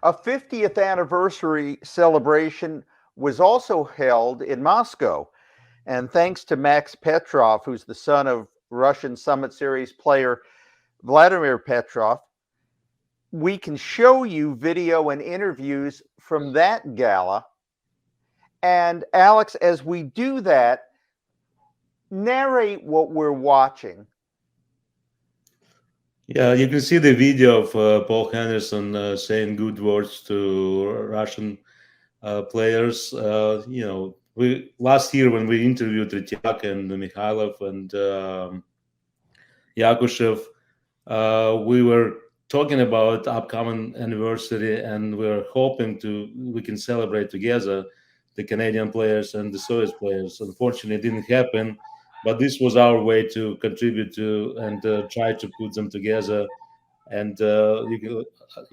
A 50th anniversary celebration was also held in Moscow. And thanks to Max Petrov, who's the son of Russian Summit Series player Vladimir Petrov, we can show you video and interviews from that gala. And Alex, as we do that, narrate what we're watching. Yeah, you can see the video of Paul Henderson saying good words to Russian players. Last year when we interviewed Tretiak and Mikhailov and Yakushev, we were talking about upcoming anniversary, and we're hoping we can celebrate together the Canadian players and the Soviet players. Unfortunately, it didn't happen, but this was our way to contribute to and try to put them together. And you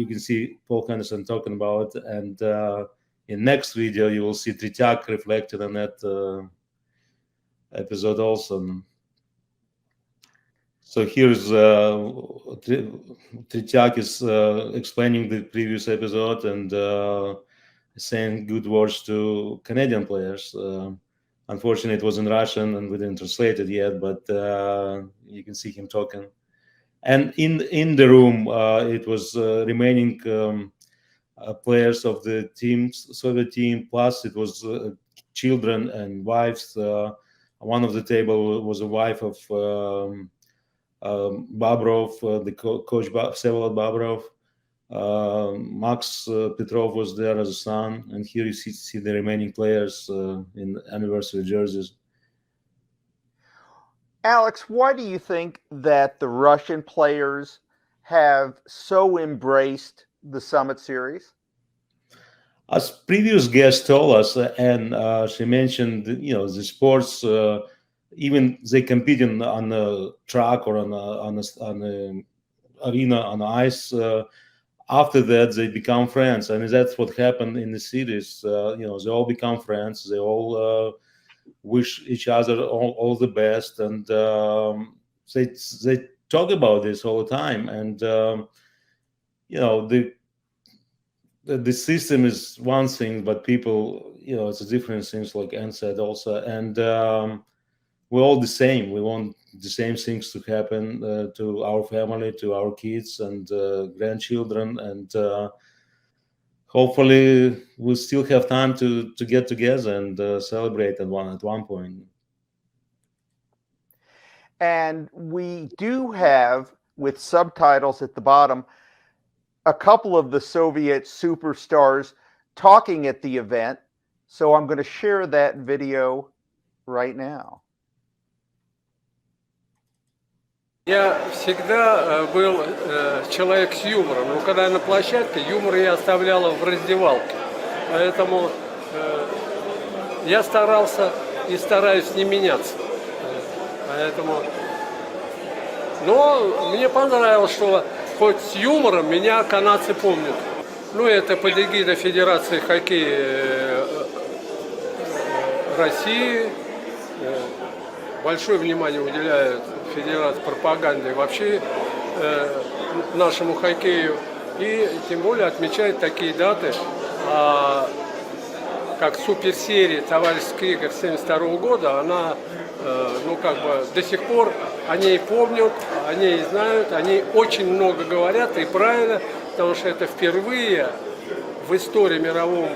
can see Paul Henderson talking about it. And in next video, you will see Tretiak reflected on that episode also. So here's Tretiak is explaining the previous episode and saying good words to Canadian players. Unfortunately, it was in Russian and we didn't translate it yet, but you can see him talking. And in the room, it was remaining players of the Soviet team, plus it was children and wives. One of the table was a wife of Babrov, the coach Vsevolod Babrov. Max Petrov was there as a son, and here you see the remaining players in anniversary jerseys. Alex, why do you think that the Russian players have so embraced the Summit Series? As previous guest told us, and she mentioned, the sports, even they compete on a track or on a arena on ice. After that, they become friends, and that's what happened in the series. They all become friends. They all wish each other all the best, and they talk about this all the time. And the system is one thing, but people, it's a different things, like Anne said also. And we're all the same. We want the same things to happen to our family, to our kids and grandchildren, and hopefully we'll still have time to get together and celebrate at one point. And we do have, with subtitles at the bottom, a couple of the Soviet superstars talking at the event. So I'm going to share that video right now. Я всегда был человек с юмором, но когда я на площадке, юмор я оставляла в раздевалке. Поэтому я старался и стараюсь не меняться. Поэтому... Но мне понравилось, что хоть с юмором меня канадцы помнят. Это под эгидой Федерации хоккея России. Большое внимание уделяют Федерации пропаганде вообще нашему хоккею. И тем более отмечают такие даты, как суперсерия «Товарищеские игры» 1972 года. Она, до сих пор о ней помнят, о ней знают, они очень много говорят, и правильно, потому что это впервые в истории мирового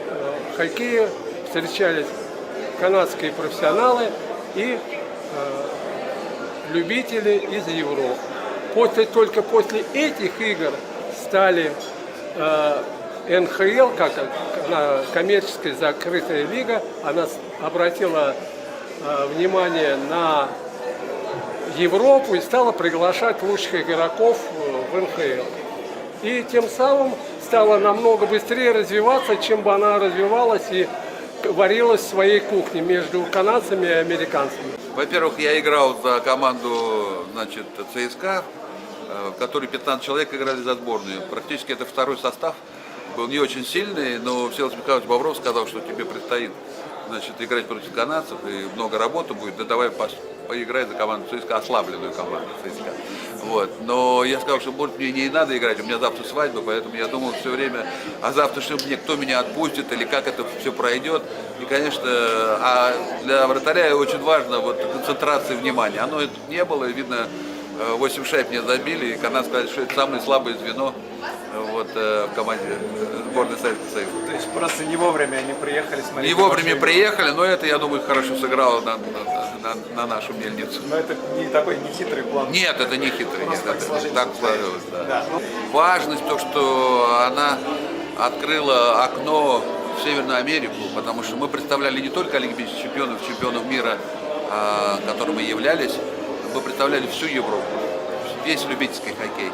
хоккея встречались канадские профессионалы и любители из Европы. Только после этих игр стали НХЛ, как она, коммерческая закрытая лига, она обратила внимание на Европу и стала приглашать лучших игроков в НХЛ. И тем самым стала намного быстрее развиваться, чем бы она развивалась и варилась в своей кухне между канадцами и американцами. Во-первых, я играл за команду, ЦСКА, в которой 15 человек играли за сборную. Практически это второй состав. Был не очень сильный, но Всеволод Михайлович Бобров сказал, что тебе предстоит значит, играть против канадцев, и много работы будет, да давай поиграй за команду ЦСКА, ослабленную команду ЦСКА. Вот. Но я сказал, что может мне не надо играть, у меня завтра свадьба, поэтому я думал все время о завтрашнем дне, кто меня отпустит или как это все пройдет. И, конечно, а для вратаря очень важно вот концентрация внимания. Оно не было, видно, 8 шайб мне забили, и канадцы сказали, что это самое слабое звено вот, в команде сборной Советского Союза. То есть просто не вовремя они приехали смотреть. Не вовремя приехали, но это, я думаю, хорошо сыграло на нашу мельницу. Но это не такой не хитрый план. Нет, это не хитрый. Нет, так это сложилось. Так сложилось, да. Да. Важность то, что она открыла окно в Северную Америку, потому что мы представляли не только олимпийских чемпионов мира, которым мы являлись, мы представляли всю Европу, весь любительский хоккей,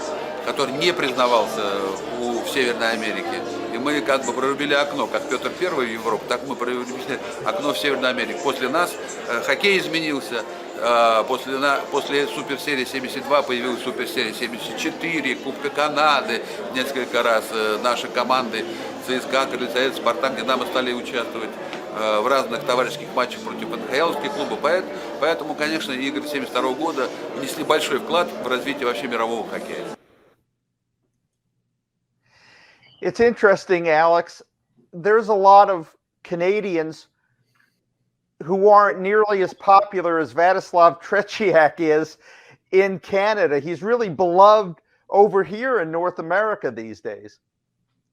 который не признавался в Северной Америке. И мы как бы прорубили окно, как Петр I в Европу, так мы прорубили окно в Северную Америку. После нас хоккей изменился, после суперсерии 72 появилась суперсерия 74, Кубка Канады, несколько раз наши команды ЦСКА, Крыльцовет, Спартак, Динамо стали участвовать в разных товарищеских матчах против михайловских клубов. Поэтому, конечно, игры 1972 года внесли большой вклад в развитие вообще мирового хоккея. It's interesting, Alex. There's a lot of Canadians who aren't nearly as popular as Vladislav Tretiak is in Canada. He's really beloved over here in North America these days.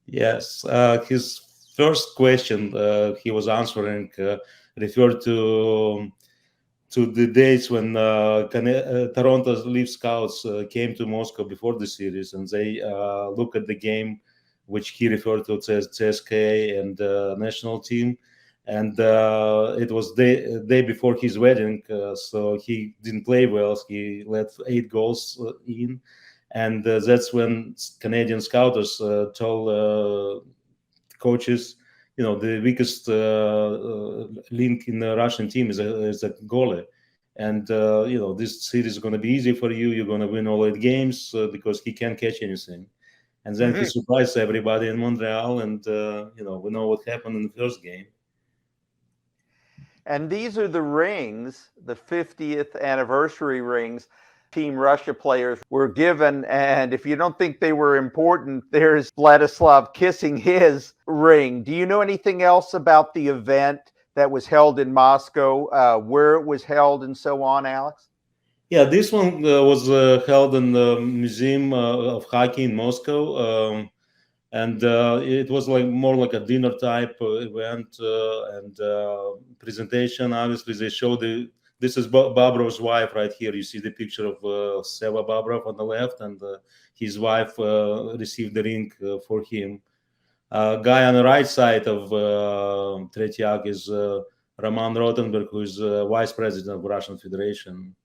Yes, his first question he was answering referred to the days when Toronto Leaf Scouts came to Moscow before the series, and they look at the game, which he referred to as CSKA and national team. And it was the day before his wedding, so he didn't play well. He let 8 goals in. And that's when Canadian scouters told coaches, the weakest link in the Russian team is a goalie. And, this series is going to be easy for you. You're going to win all 8 games because he can't catch anything. And then he surprised everybody in Montreal. And, we know what happened in the first game. And these are the rings, the 50th anniversary rings Team Russia players were given. And if you don't think they were important, there's Vladislav kissing his ring. Do you know anything else about the event that was held in Moscow, where it was held and so on, Alex? Yeah, this one was held in the Museum of Hockey in Moscow. And it was more like a dinner type event and presentation. Obviously, they showed this is Bobrov's wife right here. You see the picture of Seva Bobrov on the left, and his wife received the ring for him. Guy on the right side of Tretiak is Roman Rotenberg, who is vice president of the Russian Federation.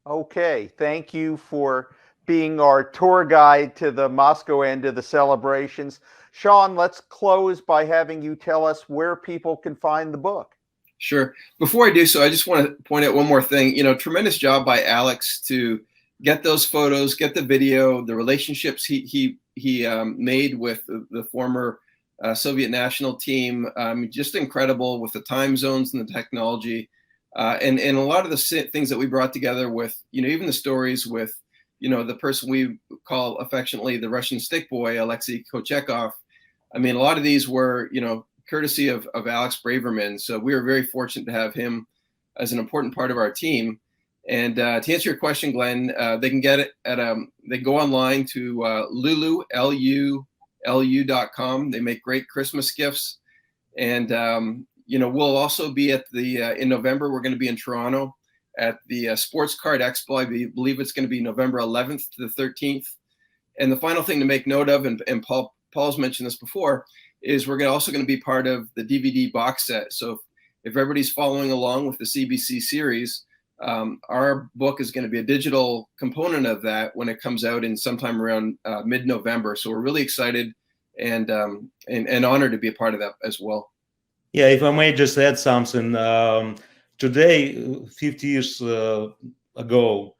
Okay, thank you for being our tour guide to the Moscow end of the celebrations. Sean, let's close by having you tell us where people can find the book. Sure. Before I do so, I just want to point out one more thing. Tremendous job by Alex to get those photos, get the video, the relationships he made with the former Soviet national team. Just incredible with the time zones and the technology, and a lot of the things that we brought together with, even the stories with, the person we call affectionately the Russian stick boy, Alexei Kochekov. A lot of these were, courtesy of Alex Braverman. So we are very fortunate to have him as an important part of our team. And to answer your question, Glenn, they can get it at they go online to lulu.com. They make great Christmas gifts. And we'll also be at in November. We're going to be in Toronto at the Sports Card Expo. I believe it's going to be November 11th to the 13th. And the final thing to make note of, and Paul's mentioned this before, is we're also going to be part of the DVD box set. So if everybody's following along with the CBC series, our book is going to be a digital component of that when it comes out in sometime around mid-November. So we're really excited and honored to be a part of that as well. Yeah, if I may just add something. Today, 50 years ago,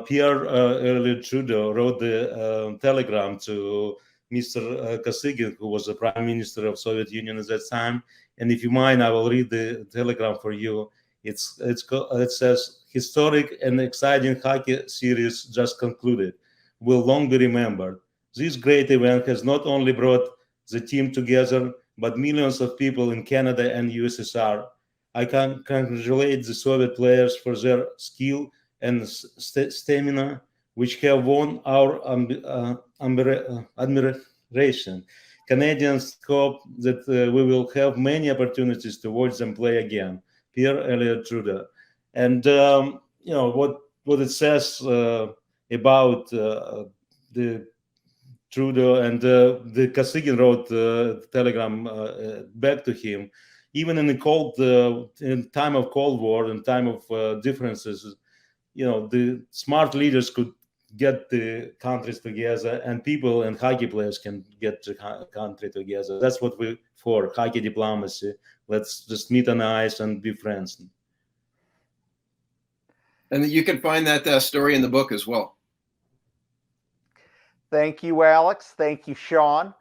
Pierre Elliott Trudeau wrote the telegram to Mr. Kosygin, who was the Prime Minister of Soviet Union at that time. And if you mind, I will read the telegram for you. It says, historic and exciting hockey series just concluded. Will long be remembered. This great event has not only brought the team together, but millions of people in Canada and USSR. I can congratulate the Soviet players for their skill and stamina, which have won our admiration. Canadians hope that we will have many opportunities to watch them play again. Pierre Elliott Trudeau. And what it says about the Trudeau, and the Kosygin wrote telegram back to him. Even in the in time of Cold War, in time of differences, the smart leaders could get the countries together, and people and hockey players can get the country together. That's what we for, hockey diplomacy. Let's just meet on ice and be friends. And you can find that story in the book as well. Thank you, Alex. Thank you, Sean.